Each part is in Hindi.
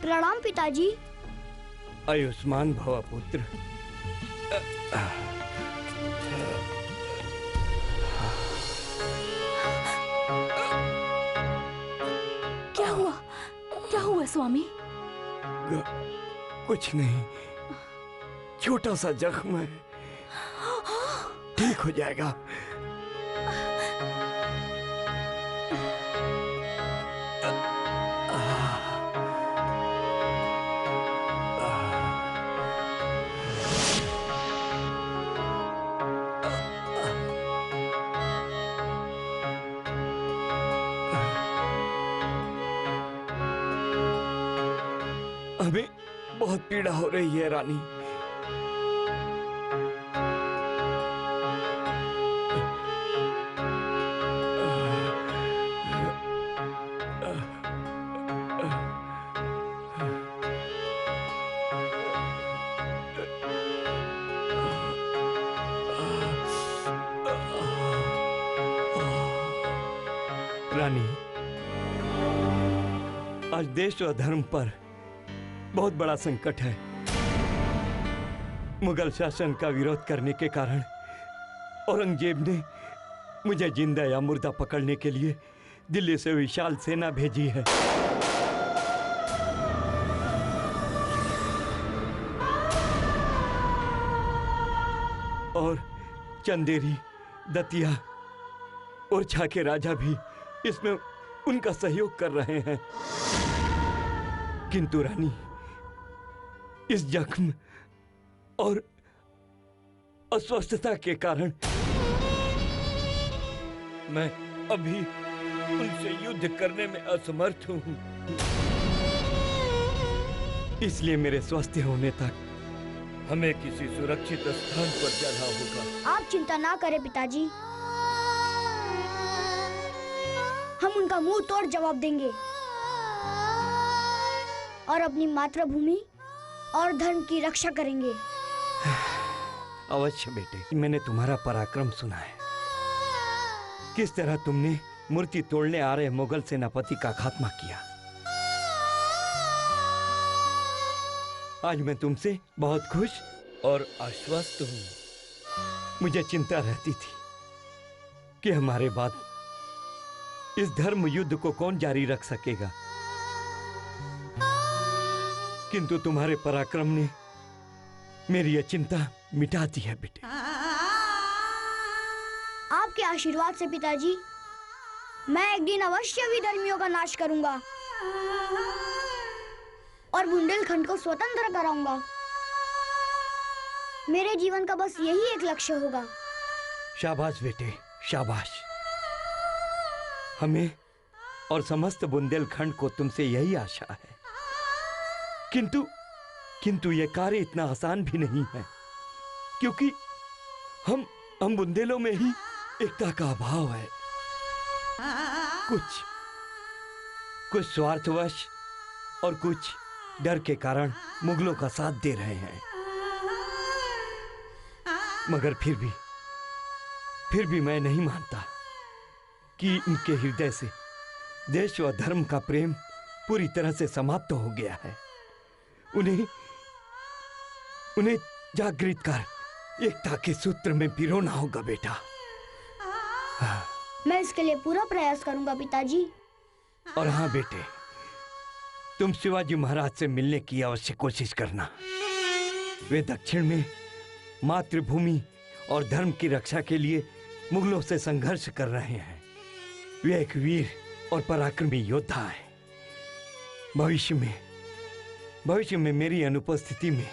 प्रणाम पिताजी। आयुष्मान भव पुत्र। क्या हुआ स्वामी? कुछ नहीं, छोटा सा जख्म है, ठीक हो जाएगा। हमें बहुत पीड़ा हो रही है रानी। रानी, आज देश और धर्म पर बहुत बड़ा संकट है। मुगल शासन का विरोध करने के कारण औरंगजेब ने मुझे जिंदा या मुर्दा पकड़ने के लिए दिल्ली से विशाल सेना भेजी है। और चंदेरी, दतिया और छा के राजा भी इसमें उनका सहयोग कर रहे हैं। किंतु रानी, इस जख्म और अस्वस्थता के कारण मैं अभी उनसे युद्ध करने में असमर्थ हूं। इसलिए मेरे स्वस्थ होने तक हमें किसी सुरक्षित स्थान पर जाना होगा। आप चिंता ना करें पिताजी, हम उनका मुंह तोड़ जवाब देंगे और अपनी मातृभूमि और धर्म की रक्षा करेंगे। अवश्य बेटे, मैंने तुम्हारा पराक्रम सुना है। किस तरह तुमने मूर्ति तोड़ने आ रहे मुगल सेनापति का खात्मा किया। आज मैं तुमसे बहुत खुश और आश्वस्त हूं। मुझे चिंता रहती थी कि हमारे बाद इस धर्म युद्ध को कौन जारी रख सकेगा, किंतु तुम्हारे पराक्रम ने मेरी यह चिंता मिटा दी है बेटे। आपके आशीर्वाद से पिताजी, मैं एक दिन अवश्य विधर्मियों का नाश करूंगा और बुंदेलखंड को स्वतंत्र कराऊंगा। मेरे जीवन का बस यही एक लक्ष्य होगा। शाबाश बेटे, शाबाश। हमें और समस्त बुंदेलखंड को तुमसे यही आशा है। किंतु यह कार्य इतना आसान भी नहीं है, क्योंकि हम बुंदेलों में ही एकता का अभाव है। कुछ स्वार्थवश और कुछ डर के कारण मुगलों का साथ दे रहे हैं। मगर फिर भी मैं नहीं मानता कि इनके हृदय से देश व धर्म का प्रेम पूरी तरह से समाप्त हो गया है। उन्हें जागृत कर एकता के सूत्र में पिरोना होगा बेटा। मैं इसके लिए पूरा प्रयास करूंगा पिताजी। और हाँ बेटे, तुम शिवाजी महाराज से मिलने की अवश्य कोशिश करना। वे दक्षिण में मातृभूमि और धर्म की रक्षा के लिए मुगलों से संघर्ष कर रहे हैं। वे एक वीर और पराक्रमी योद्धा है। भविष्य में मेरी अनुपस्थिति में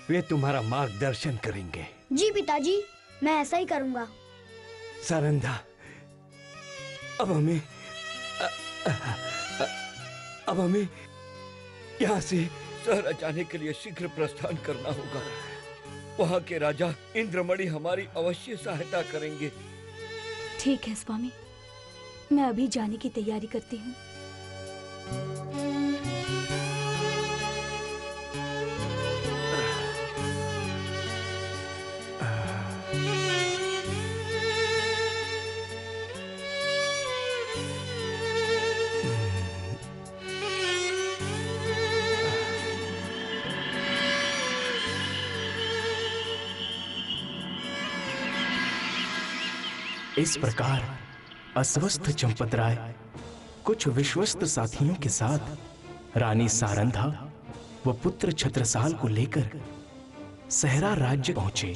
वे तुम्हारा मार्गदर्शन करेंगे। जी पिताजी, मैं ऐसा ही करूंगा। सारंधा, अब हमें यहाँ से शहर जाने के लिए शीघ्र प्रस्थान करना होगा। वहाँ के राजा इंद्रमणि हमारी अवश्य सहायता करेंगे। ठीक है स्वामी, मैं अभी जाने की तैयारी करती हूँ। इस प्रकार अस्वस्थ चंपत राय कुछ विश्वस्त साथियों के साथ रानी सारंधा व पुत्र छत्रसाल को लेकर सहरा राज्य पहुंचे।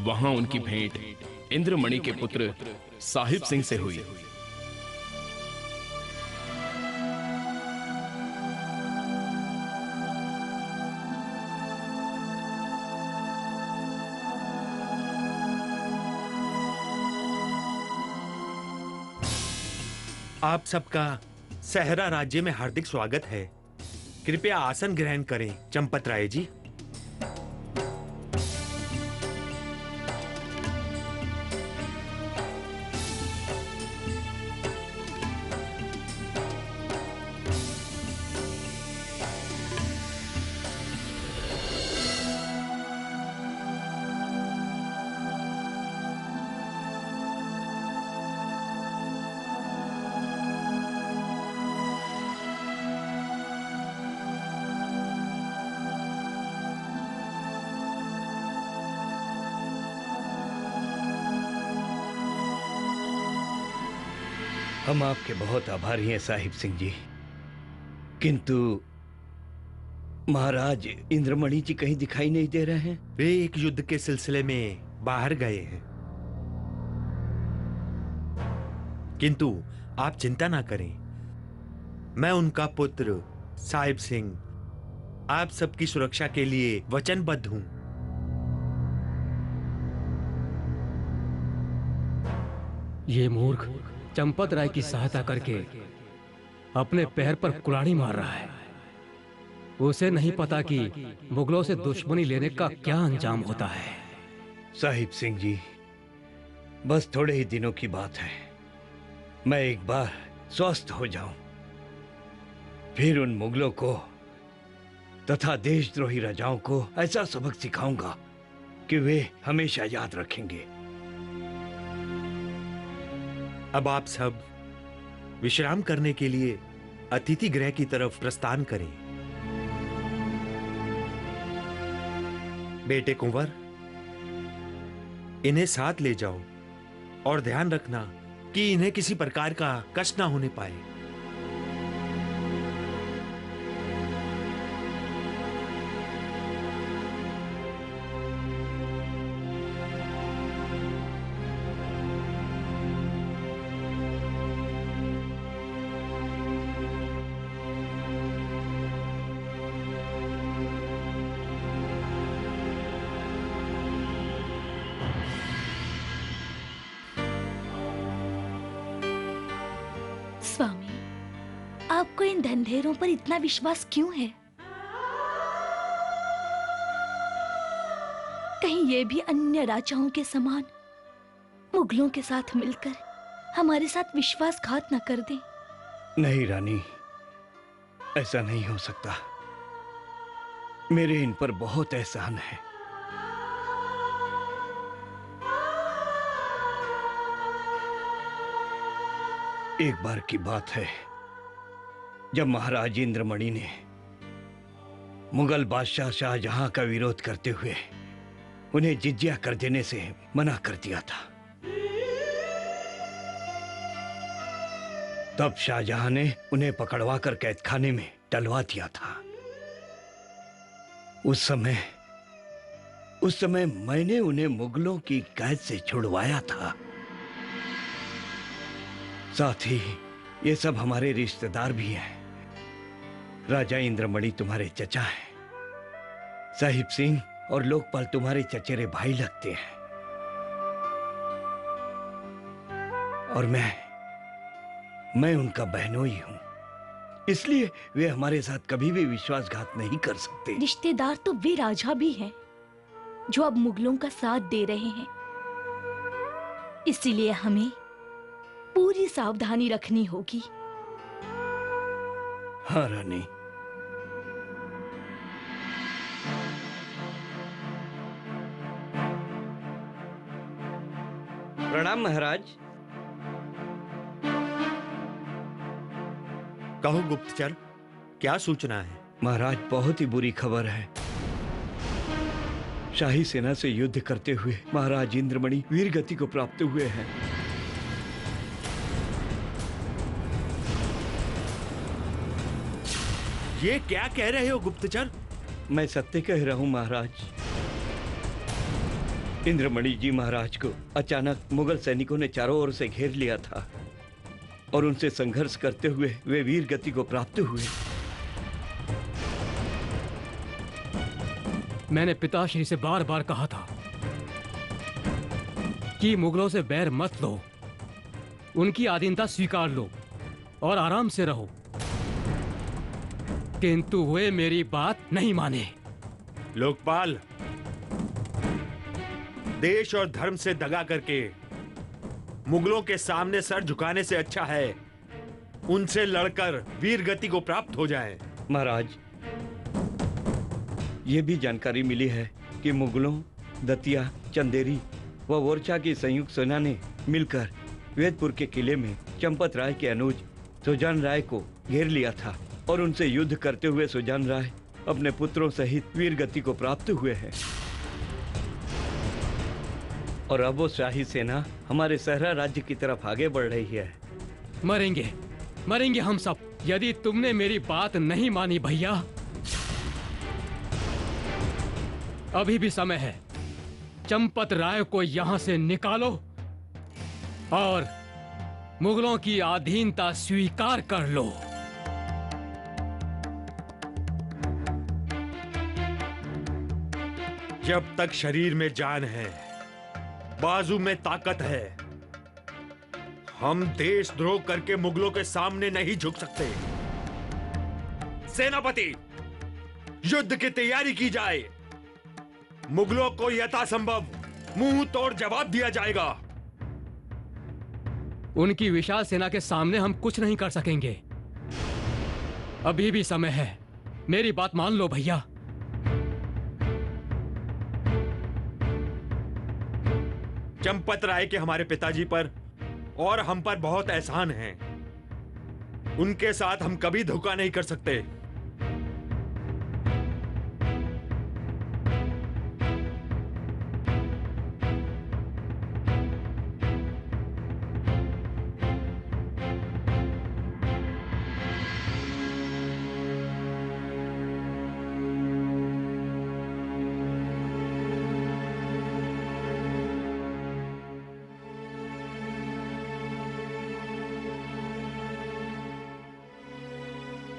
वहां उनकी भेंट इंद्रमणि के पुत्र साहिब सिंह से हुई। आप सबका सहरा राज्य में हार्दिक स्वागत है। कृपया आसन ग्रहण करें चंपत राय जी। हम आपके बहुत आभारी हैं साहिब सिंह जी, किंतु महाराज इंद्रमणि जी कहीं दिखाई नहीं दे रहे हैं। वे एक युद्ध के सिलसिले में बाहर गए हैं, किंतु आप चिंता ना करें। मैं उनका पुत्र साहिब सिंह आप सबकी सुरक्षा के लिए वचनबद्ध हूं। ये मूर्ख चंपत राय की सहायता करके अपने पैर पर कुल्हाड़ी मार रहा है। उसे नहीं पता कि मुगलों से दुश्मनी लेने का क्या अंजाम होता है। साहिब सिंह जी, बस थोड़े ही दिनों की बात है। मैं एक बार स्वस्थ हो जाऊं, फिर उन मुगलों को तथा देशद्रोही राजाओं को ऐसा सबक सिखाऊंगा कि वे हमेशा याद रखेंगे। अब आप सब विश्राम करने के लिए अतिथि गृह की तरफ प्रस्थान करें। बेटे कुंवर, इन्हें साथ ले जाओ और ध्यान रखना कि इन्हें किसी प्रकार का कष्ट ना होने पाए। स्वामी, आपको इन धंधेरों पर इतना विश्वास क्यों है? कहीं ये भी अन्य राजाओं के समान मुगलों के साथ मिलकर हमारे साथ विश्वासघात न कर दें। नहीं रानी, ऐसा नहीं हो सकता। मेरे इन पर बहुत एहसान है। एक बार की बात है, जब महाराज इंद्रमणि ने मुगल बादशाह शाहजहां का विरोध करते हुए उन्हें जिज्या कर देने से मना कर दिया था, तब शाहजहां ने उन्हें पकड़वाकर कैदखाने में डलवा दिया था। उस समय मैंने उन्हें मुगलों की कैद से छुड़वाया था। साथ ही ये सब हमारे रिश्तेदार भी हैं। राजा इंद्रमणि तुम्हारे चचा हैं, साहिब सिंह और लोकपाल तुम्हारे चचेरे भाई लगते हैं, और मैं उनका बहनोई हूं। इसलिए वे हमारे साथ कभी भी विश्वासघात नहीं कर सकते। रिश्तेदार तो वे राजा भी हैं जो अब मुगलों का साथ दे रहे हैं। इसीलिए हमें पूरी सावधानी रखनी होगी। हाँ रानी, प्रणाम महाराज। कहो गुप्तचर, क्या सूचना है? महाराज, बहुत ही बुरी खबर है। शाही सेना से युद्ध करते हुए महाराज इंद्रमणि वीर गति को प्राप्त हुए हैं। ये क्या कह रहे हो गुप्तचर? मैं सत्य कह रहा हूं महाराज। इंद्रमणि जी महाराज को अचानक मुगल सैनिकों ने चारों ओर से घेर लिया था और उनसे संघर्ष करते हुए वे वीर गति को प्राप्त हुए। मैंने पिताश्री से बार बार कहा था कि मुगलों से बैर मत लो, उनकी आधीनता स्वीकार लो और आराम से रहो, किंतु वे मेरी बात नहीं माने। लोकपाल, देश और धर्म से दगा करके मुगलों के सामने सर झुकाने से अच्छा है उनसे लड़कर वीर गति को प्राप्त हो जाए। महाराज, ये भी जानकारी मिली है कि मुगलों, दतिया, चंदेरी व ओरछा की संयुक्त सेना ने मिलकर वेदपुर के किले में चंपत राय के अनुज सुजान राय को घेर लिया था और उनसे युद्ध करते हुए सुजान राय अपने पुत्रों सहित वीर गति को प्राप्त हुए हैं। और अब वो शाही सेना हमारे सहरा राज्य की तरफ आगे बढ़ रही है। मरेंगे, मरेंगे हम सब यदि तुमने मेरी बात नहीं मानी भैया। अभी भी समय है, चंपत राय को यहां से निकालो और मुगलों की अधीनता स्वीकार कर लो। जब तक शरीर में जान है, बाजू में ताकत है, हम देशद्रोह करके मुगलों के सामने नहीं झुक सकते। सेनापति, युद्ध की तैयारी की जाए। मुगलों को यथासंभव मुंह तोड़ जवाब दिया जाएगा। उनकी विशाल सेना के सामने हम कुछ नहीं कर सकेंगे। अभी भी समय है, मेरी बात मान लो भैया। चंपत राय के हमारे पिताजी पर और हम पर बहुत एहसान है। उनके साथ हम कभी धोखा नहीं कर सकते।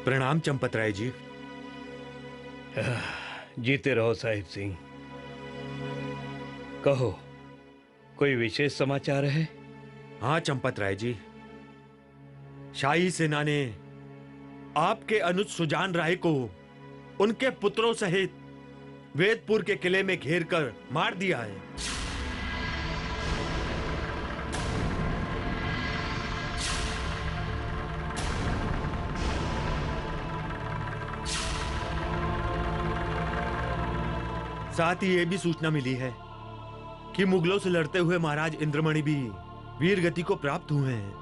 प्रणाम चंपत राय जी। जीते रहो साहिब सिंह। कहो, कोई विशेष समाचार है? हाँ चंपत राय जी, शाही सेना ने आपके अनुज सुजान राय को उनके पुत्रों सहित वेदपुर के किले में घेरकर मार दिया है। साथ ही यह भी सूचना मिली है कि मुगलों से लड़ते हुए महाराज इंद्रमणि भी वीर गति को प्राप्त हुए हैं।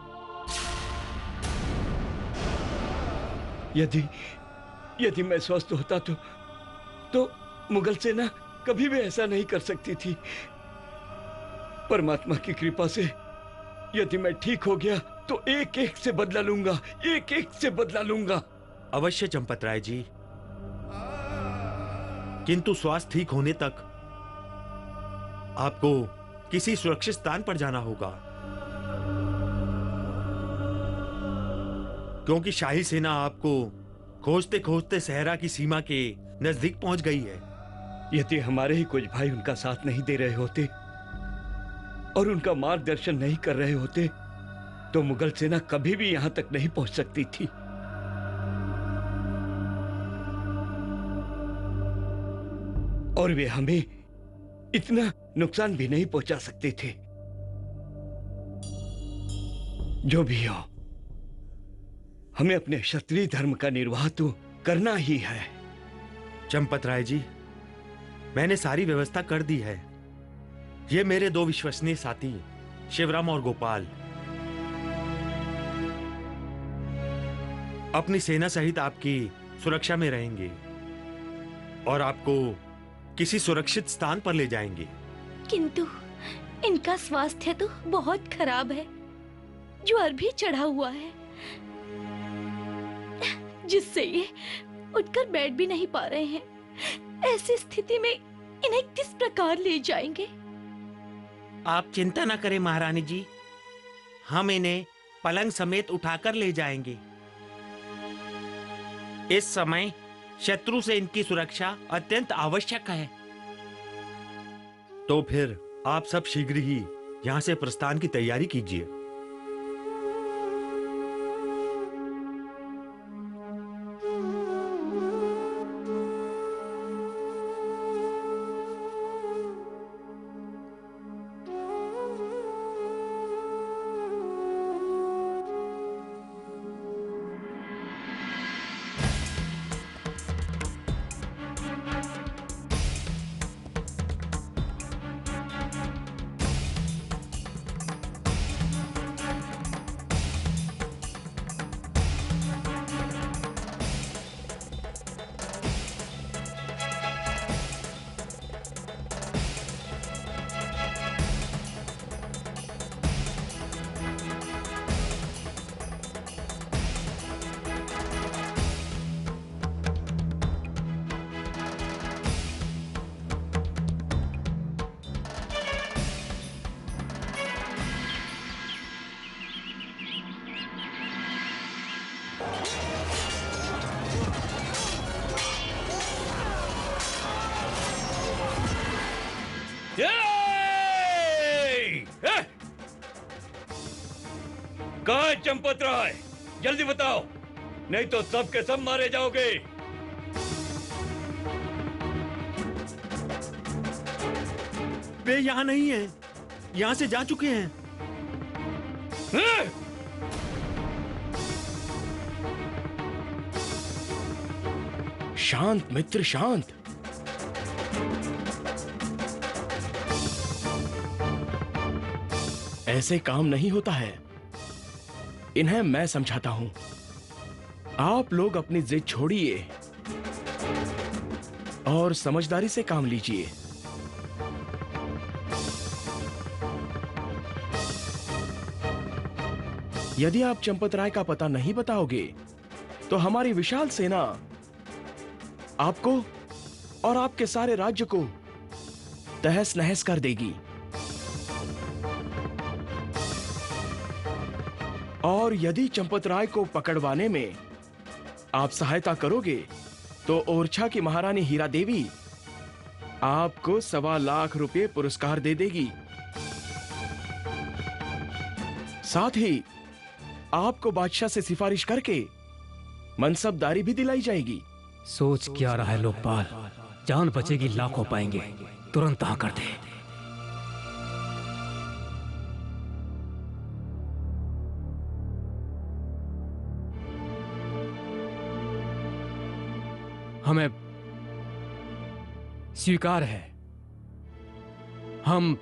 यदि मैं स्वस्थ होता तो मुगल सेना कभी भी ऐसा नहीं कर सकती थी। परमात्मा की कृपा से यदि मैं ठीक हो गया तो एक एक से बदला लूंगा, एक एक से बदला लूंगा। अवश्य चंपत राय जी, किंतु स्वास्थ्य ठीक होने तक आपको किसी सुरक्षित स्थान पर जाना होगा, क्योंकि शाही सेना आपको खोजते खोजते सहरा की सीमा के नजदीक पहुंच गई है। यदि हमारे ही कुछ भाई उनका साथ नहीं दे रहे होते और उनका मार्गदर्शन नहीं कर रहे होते तो मुगल सेना कभी भी यहां तक नहीं पहुंच सकती थी। और वे हमें इतना नुकसान भी नहीं पहुंचा सकते थे। जो भी हो, हमें अपने क्षत्रिय धर्म का निर्वाह तो करना ही है। चंपत राय जी, मैंने सारी व्यवस्था कर दी है। ये मेरे दो विश्वसनीय साथी शिवराम और गोपाल अपनी सेना सहित आपकी सुरक्षा में रहेंगे और आपको किसी सुरक्षित स्थान पर ले जाएंगे। किंतु इनका स्वास्थ्य तो बहुत खराब है, ज्वर भी चढ़ा हुआ है, जिससे ये उठकर बैठ भी नहीं पा रहे हैं। ऐसी स्थिति में इन्हें किस प्रकार ले जाएंगे? आप चिंता न करें महारानी जी, हम इन्हें पलंग समेत उठाकर ले जाएंगे। इस समय शत्रु से इनकी सुरक्षा अत्यंत आवश्यक है। तो फिर आप सब शीघ्र ही यहां से प्रस्थान की तैयारी कीजिए। कहाँ है चंपत राय? जल्दी बताओ, नहीं तो सब के सब मारे जाओगे। वे यहाँ नहीं है, यहाँ से जा चुके हैं। शांत मित्र, शांत। ऐसे काम नहीं होता है। इन्हें मैं समझाता हूं। आप लोग अपनी जिद छोड़िए और समझदारी से काम लीजिए। यदि आप चंपत राय का पता नहीं बताओगे तो हमारी विशाल सेना आपको और आपके सारे राज्य को तहस नहस कर देगी। और यदि चंपत राय को पकड़वाने में आप सहायता करोगे तो ओरछा की महारानी हीरा देवी आपको 1.25 लाख रुपए पुरस्कार दे देगी। साथ ही आपको बादशाह से सिफारिश करके मनसबदारी भी दिलाई जाएगी। सोच क्या रहा है लोकपाल? जान बचेगी, लाखों पाएंगे। तुरंत हाँ कर दे। हमें स्वीकार है, हम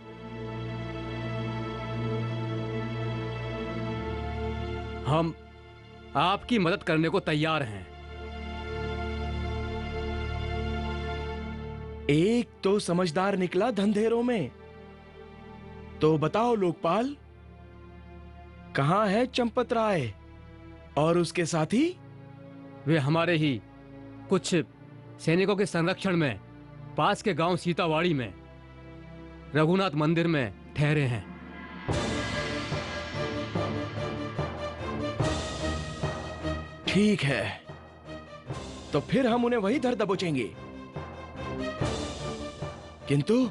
आपकी मदद करने को तैयार हैं। एक तो समझदार निकला धंधेरों में। तो बताओ लोकपाल, कहां है चंपत राय और उसके साथी? वे हमारे ही कुछ सैनिकों के संरक्षण में पास के गांव सीतावाड़ी में रघुनाथ मंदिर में ठहरे हैं। ठीक है, तो फिर हम उन्हें वही धर दबोचेंगे। किंतु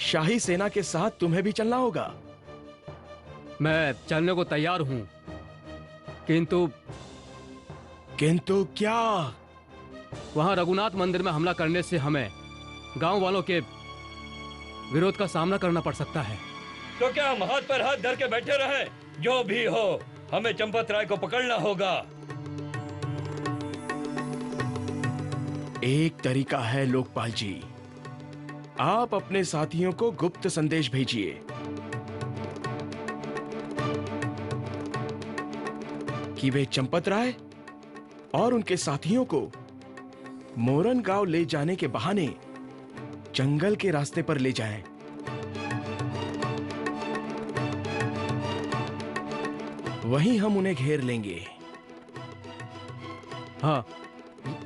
शाही सेना के साथ तुम्हें भी चलना होगा। मैं चलने को तैयार हूं, किंतु क्या? वहां रघुनाथ मंदिर में हमला करने से हमें गांव वालों के विरोध का सामना करना पड़ सकता है। तो क्या हम हाथ पर हाथ धर के बैठे रहे? जो भी हो, हमें चंपत राय को पकड़ना होगा। एक तरीका है लोकपाल जी, आप अपने साथियों को गुप्त संदेश भेजिए कि वे चंपत राय और उनके साथियों को मोरन गांव ले जाने के बहाने जंगल के रास्ते पर ले जाएं। वहीं हम उन्हें घेर लेंगे। हाँ,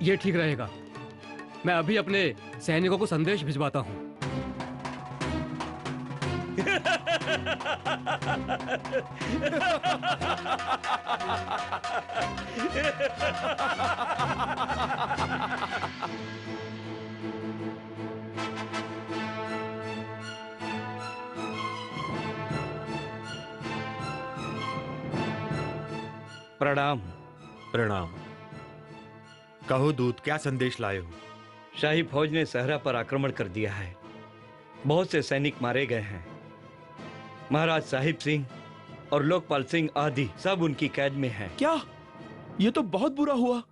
ये ठीक रहेगा। मैं अभी अपने सैनिकों को संदेश भिजवाता हूँ। प्रणाम। प्रणाम। कहो दूत, क्या संदेश लाए हो? शाही फौज ने सहरा पर आक्रमण कर दिया है। बहुत से सैनिक मारे गए हैं। महाराज साहिब सिंह और लोकपाल सिंह आदि सब उनकी कैद में हैं। क्या? ये तो बहुत बुरा हुआ।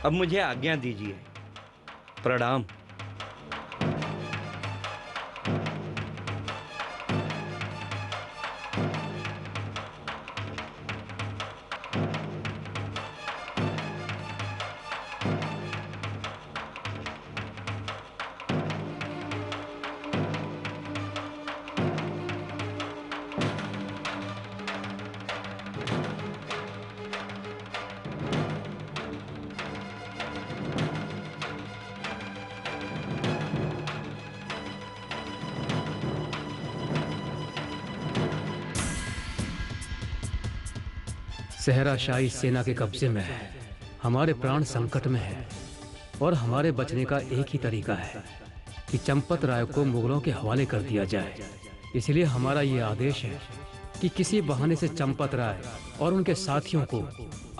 अब मुझे आज्ञा दीजिए। प्रणाम। सहरा शाही सेना के कब्जे में है। हमारे प्राण संकट में है और हमारे बचने का एक ही तरीका है कि चंपत राय को मुगलों के हवाले कर दिया जाए। इसलिए हमारा ये आदेश है कि किसी बहाने से चंपत राय और उनके साथियों को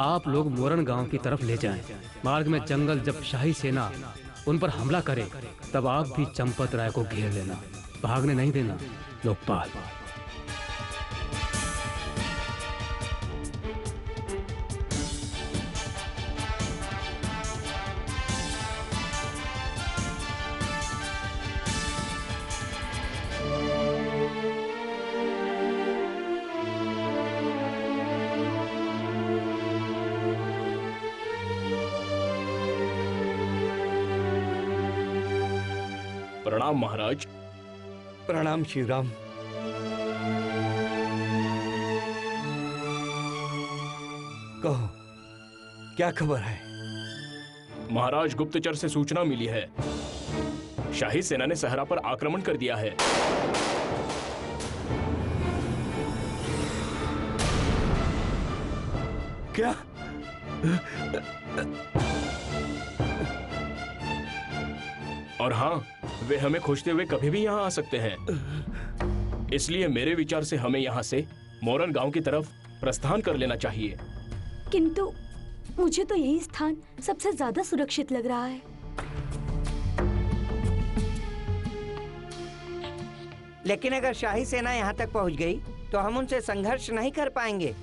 आप लोग मोरन गांव की तरफ ले जाएं। मार्ग में जंगल जब शाही सेना उन पर हमला करे तब आप भी चंपत राय को घेर लेना, भागने नहीं देना। लोकपाल। प्रणाम महाराज। प्रणाम शिवराम। कहो, क्या खबर है? महाराज, गुप्तचर से सूचना मिली है। शाही सेना ने सहरा पर आक्रमण कर दिया है। क्या? और हाँ, वे हमें खोजते हुए कभी भी यहाँ आ सकते हैं। इसलिए मेरे विचार से हमें यहाँ से मोरन गांव की तरफ प्रस्थान कर लेना चाहिए। किंतु मुझे तो यही स्थान सबसे ज्यादा सुरक्षित लग रहा है। लेकिन अगर शाही सेना यहाँ तक पहुँच गई तो हम उनसे संघर्ष नहीं कर पाएंगे।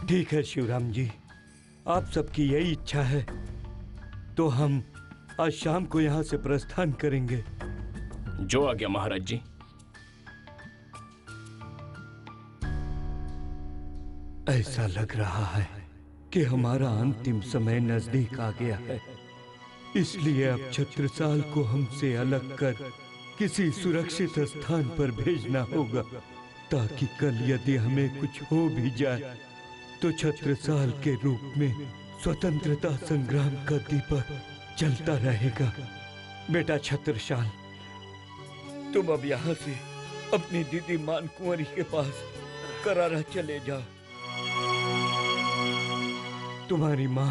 ठीक है शिवराम जी, आप सबकी यही इच्छा है तो हम आज शाम को यहाँ से प्रस्थान करेंगे। जो आज्ञा महाराज जी। ऐसा लग रहा है कि हमारा अंतिम समय नजदीक आ गया है। इसलिए अब छत्रसाल को हमसे अलग कर किसी सुरक्षित स्थान पर भेजना होगा, ताकि कल यदि हमें कुछ हो भी जाए तो छत्रसाल के रूप में स्वतंत्रता संग्राम का दीपक जलता रहेगा। बेटा छत्रसाल, तुम अब यहाँ से अपनी दीदी मान कुंवरी के पास करारा चले जाओ। तुम्हारी माँ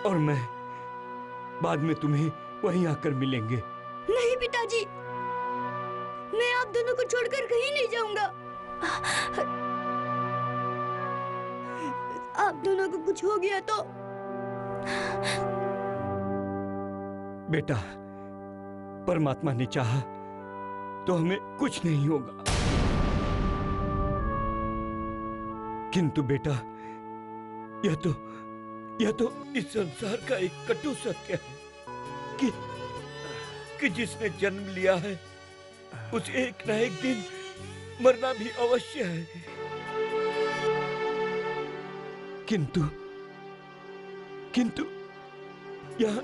और मैं बाद में तुम्हें वहीं आकर मिलेंगे। नहीं पिताजी, मैं आप दोनों को छोड़कर कहीं नहीं जाऊंगा। आप दोनों को कुछ हो गया तो? बेटा, परमात्मा ने चाहा तो हमें कुछ नहीं होगा। किंतु बेटा, यह तो इस संसार का एक कटु सत्य है कि जिसने जन्म लिया है उसे एक न एक दिन मरना भी अवश्य है। किंतु यह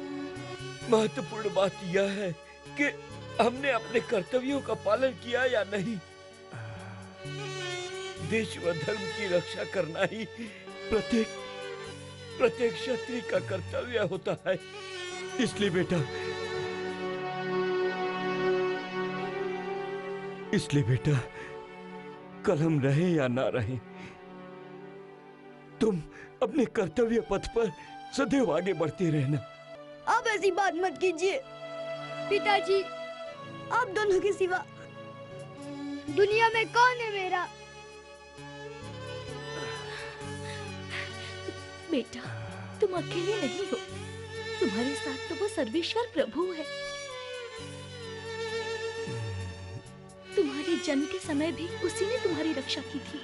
महत्वपूर्ण बात यह है कि हमने अपने कर्तव्यों का पालन किया या नहीं। देश व धर्म की रक्षा करना ही प्रत्येक क्षत्रिय का कर्तव्य होता है। इसलिए बेटा, कलम रहे या ना रहे, तुम अपने कर्तव्य पथ पर सदैव आगे बढ़ते रहना। आप ऐसी बात मत कीजिए पिताजी। आप दोनों के सिवा दुनिया में कौन है मेरा? बेटा, तुम अकेले नहीं हो, तुम्हारे साथ तो वो सर्वेश्वर प्रभु है। तुम्हारे जन्म के समय भी उसी ने तुम्हारी रक्षा की थी,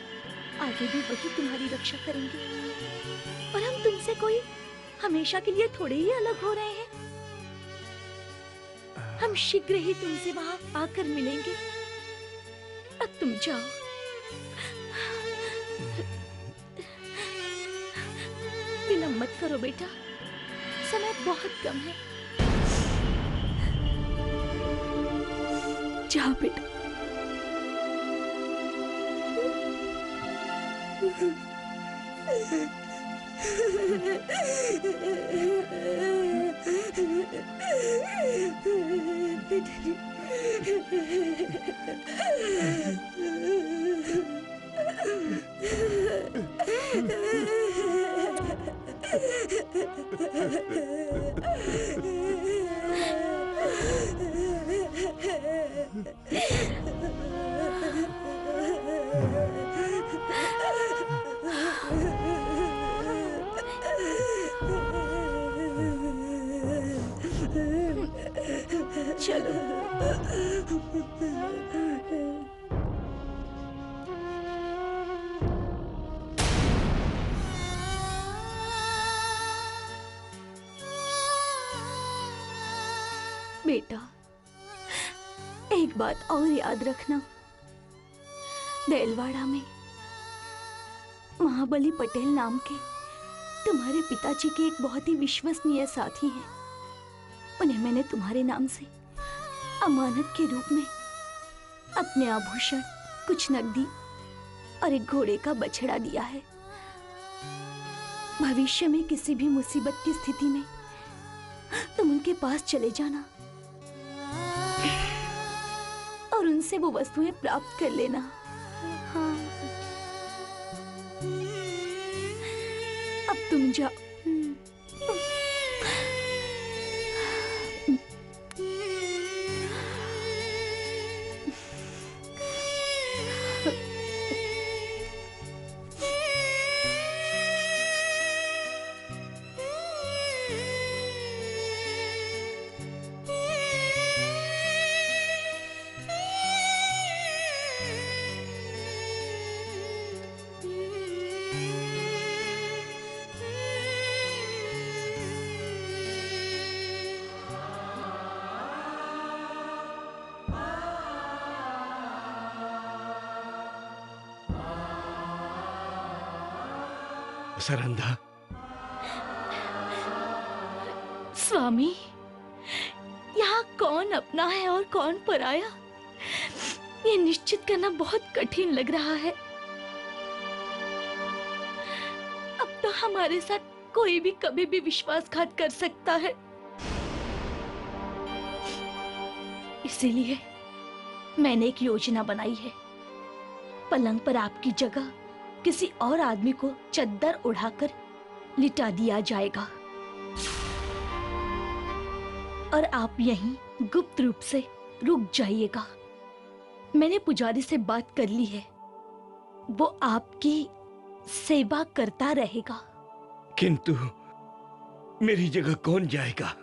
आगे भी वही तुम्हारी रक्षा करेंगे। और हम तुमसे कोई हमेशा के लिए थोड़े ही अलग हो रहे हैं। हम शीघ्र ही तुमसे वहां आकर मिलेंगे। अब तुम जाओ। विलंब मत करो बेटा, समय बहुत कम है। जाओ बेटा। चलो। बेटा, एक बात और याद रखना, देलवाड़ा में महाबली पटेल नाम के तुम्हारे पिताजी के एक बहुत ही विश्वसनीय साथी हैं। उन्हें मैंने तुम्हारे नाम से अमानत के रूप में अपने आभूषण, कुछ नकदी और एक घोड़े का बछड़ा दिया है। भविष्य में किसी भी मुसीबत की स्थिति में तुम उनके पास चले जाना और उनसे वो वस्तुएं प्राप्त कर लेना। हाँ, अब तुम जाओ। सरंधा। स्वामी, यहाँ कौन अपना है और कौन पराया, ये निश्चित करना बहुत कठिन लग रहा है। अब तो हमारे साथ कोई भी कभी भी विश्वासघात कर सकता है। इसीलिए मैंने एक योजना बनाई है। पलंग पर आपकी जगह किसी और आदमी को चद्दर उड़ाकर लिटा दिया जाएगा और आप यहीं गुप्त रूप से रुक जाइएगा। मैंने पुजारी से बात कर ली है, वो आपकी सेवा करता रहेगा। किंतु मेरी जगह कौन जाएगा?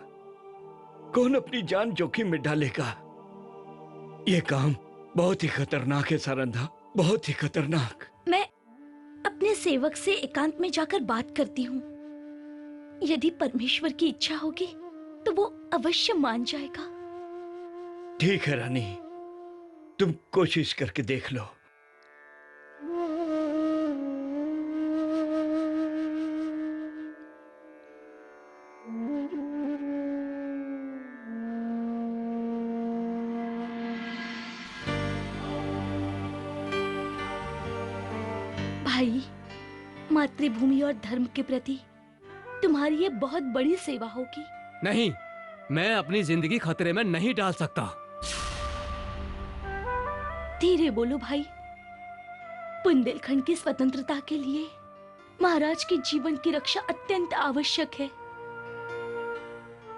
कौन अपनी जान जोखिम में डालेगा? ये काम बहुत ही खतरनाक है सारंधा, बहुत ही खतरनाक। मैं अपने सेवक से एकांत में जाकर बात करती हूँ। यदि परमेश्वर की इच्छा होगी तो वो अवश्य मान जाएगा। ठीक है रानी, तुम कोशिश करके देख लो। भाई, मातृभूमि और धर्म के प्रति तुम्हारी ये बहुत बड़ी सेवा होगी। नहीं, मैं अपनी जिंदगी खतरे में नहीं डाल सकता। धीरे बोलो भाई। बुंदेलखंड की स्वतंत्रता के लिए महाराज के जीवन की रक्षा अत्यंत आवश्यक है।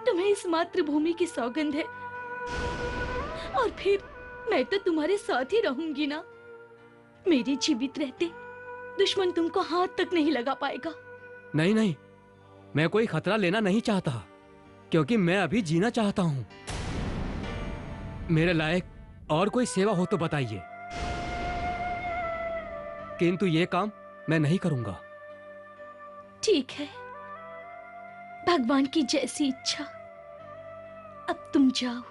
तुम्हें इस मातृभूमि की सौगंध है, और फिर मैं तो तुम्हारे साथ ही रहूंगी ना। मेरे जीवित रहते दुश्मन तुमको हाथ तक नहीं लगा पाएगा। नहीं नहीं, मैं कोई खतरा लेना नहीं चाहता, क्योंकि मैं अभी जीना चाहता हूँ। मेरे लायक और कोई सेवा हो तो बताइए, किंतु ये काम मैं नहीं करूंगा। ठीक है, भगवान की जैसी इच्छा। अब तुम जाओ।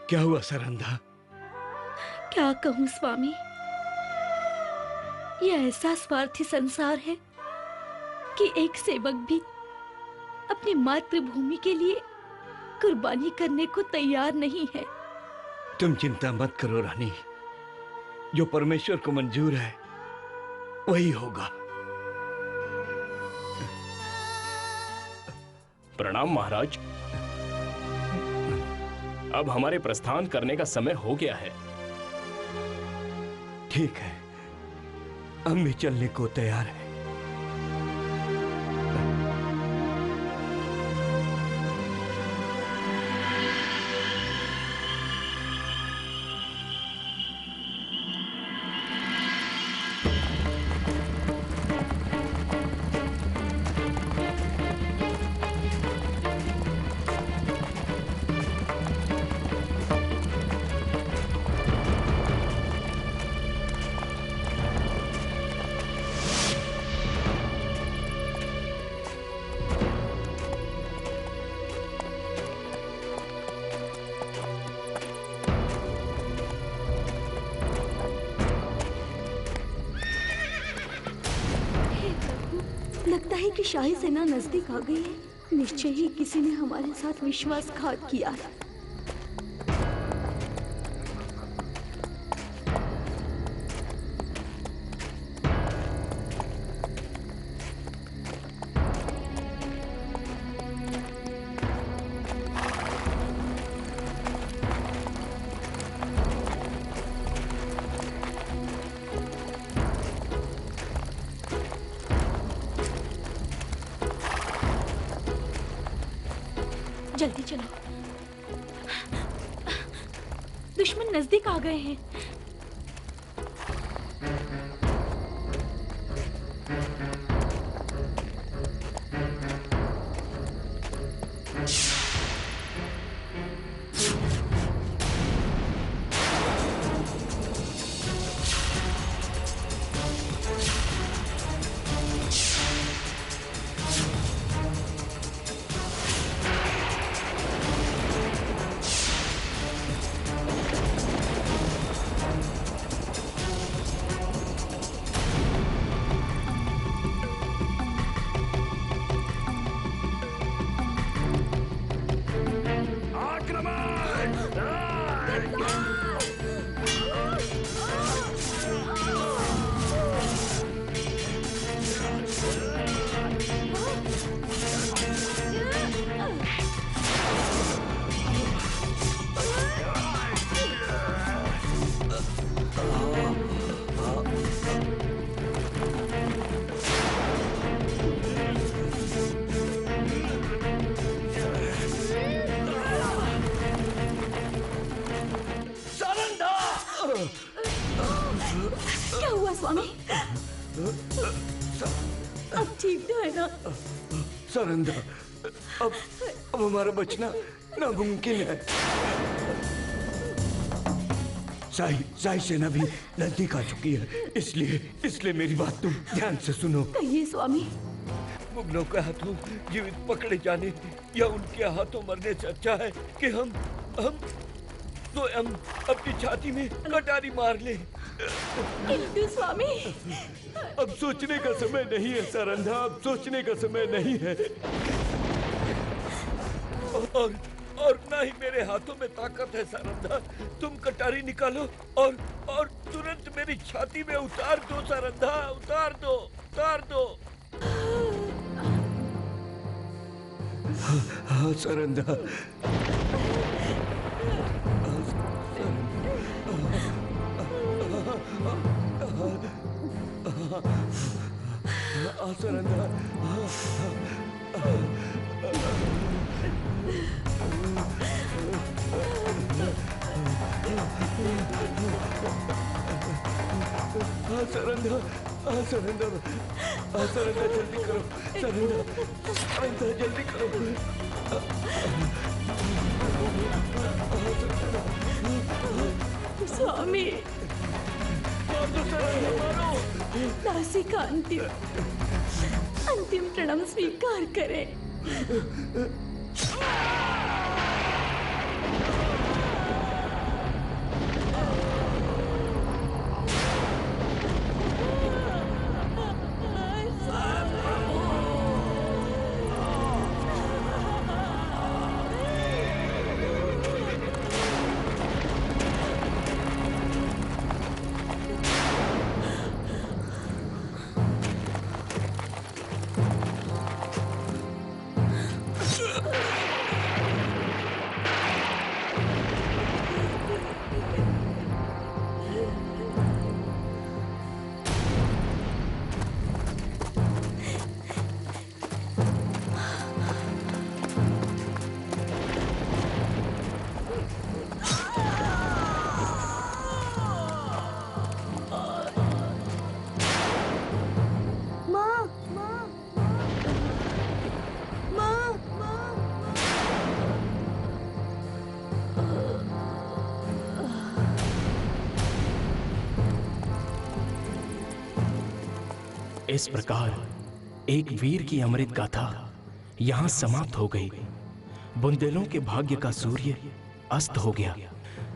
क्या हुआ सारंधा? क्या कहूँ स्वामी, यह ऐसा स्वार्थी संसार है कि एक सेवक भी अपनी मातृभूमि के लिए कुर्बानी करने को तैयार नहीं है। तुम चिंता मत करो रानी, जो परमेश्वर को मंजूर है वही होगा। प्रणाम महाराज। अब हमारे प्रस्थान करने का समय हो गया है। ठीक है, हम भी चलने को तैयार हैं। लगता है कि शाही सेना नजदीक आ गई है। निश्चय ही किसी ने हमारे साथ विश्वासघात किया है। जल्दी चलो, दुश्मन नजदीक आ गए हैं। सारंधा, अब हमारा बचना नामुमकिन है। शाही सेना भी नजदीक आ चुकी है, इसलिए मेरी बात तुम ध्यान से सुनो। कहिए स्वामी। मुगलों के हाथों जीवित पकड़े जाने या उनके हाथों मरने से अच्छा है कि हम अपनी छाती में कटारी मार लें। किंतु स्वामी, अब सोचने का समय नहीं है सारंधा, अब सोचने का समय नहीं है। और ना ही मेरे हाथों में ताकत है सारंधा। तुम कटारी निकालो और तुरंत मेरी छाती में उतार दो सारंधा, उतार दो। हाँ सारंधा। सारंधा। सारंधा जल्दी करो, सारंधा जल्दी करो। स्वामी, दासी का अंतिम प्रणम स्वीकार करें। इस प्रकार एक वीर की अमृत गाथा यहाँ समाप्त हो गई। बुंदेलों के भाग्य का सूर्य अस्त हो गया।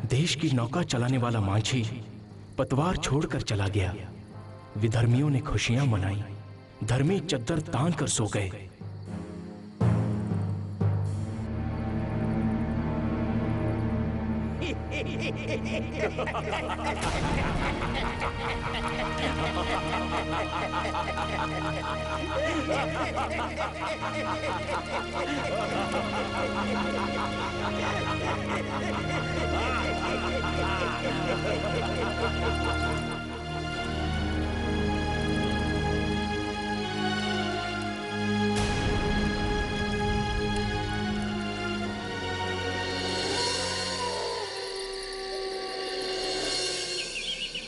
देश की नौका चलाने वाला मांझी पतवार छोड़कर चला गया। विधर्मियों ने खुशियां मनाई, धर्मी चद्दर तान कर सो गए।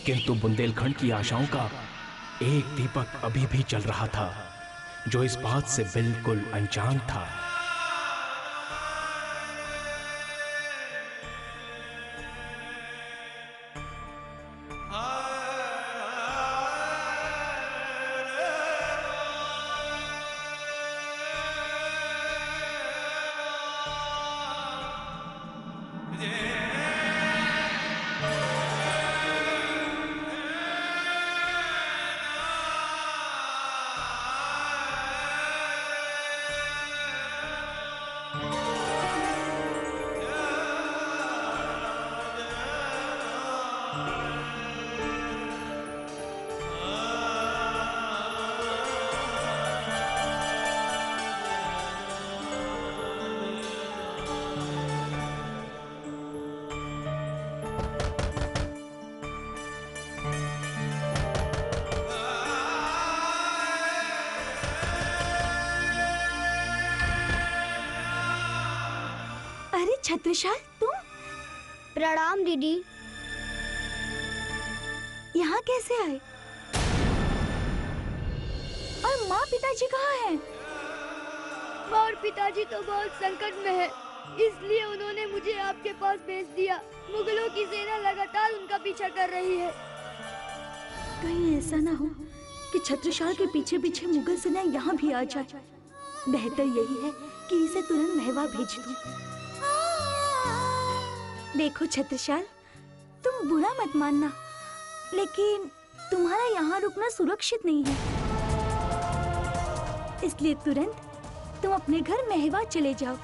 किंतु बुंदेलखंड की आशाओं का एक दीपक अभी भी जल रहा था, जो इस बात से बिल्कुल अनजान था। छत्रसाल, तुम? प्रणाम दीदी। यहाँ कैसे आए? और माँ पिताजी कहाँ हैं? अम्मा और पिताजी तो बहुत संकट में है, इसलिए उन्होंने मुझे आपके पास भेज दिया। मुगलों की सेना लगातार उनका पीछा कर रही है। कहीं ऐसा ना हो कि छत्रसाल के पीछे पीछे मुगल सेना यहाँ भी आ जाए। बेहतर यही है कि इसे तुरंत मेहवा भेज दूं। देखो छत्रसाल, तुम बुरा मत मानना, लेकिन तुम्हारा यहाँ रुकना सुरक्षित नहीं है, इसलिए तुरंत तुम अपने घर मेहवा चले जाओ।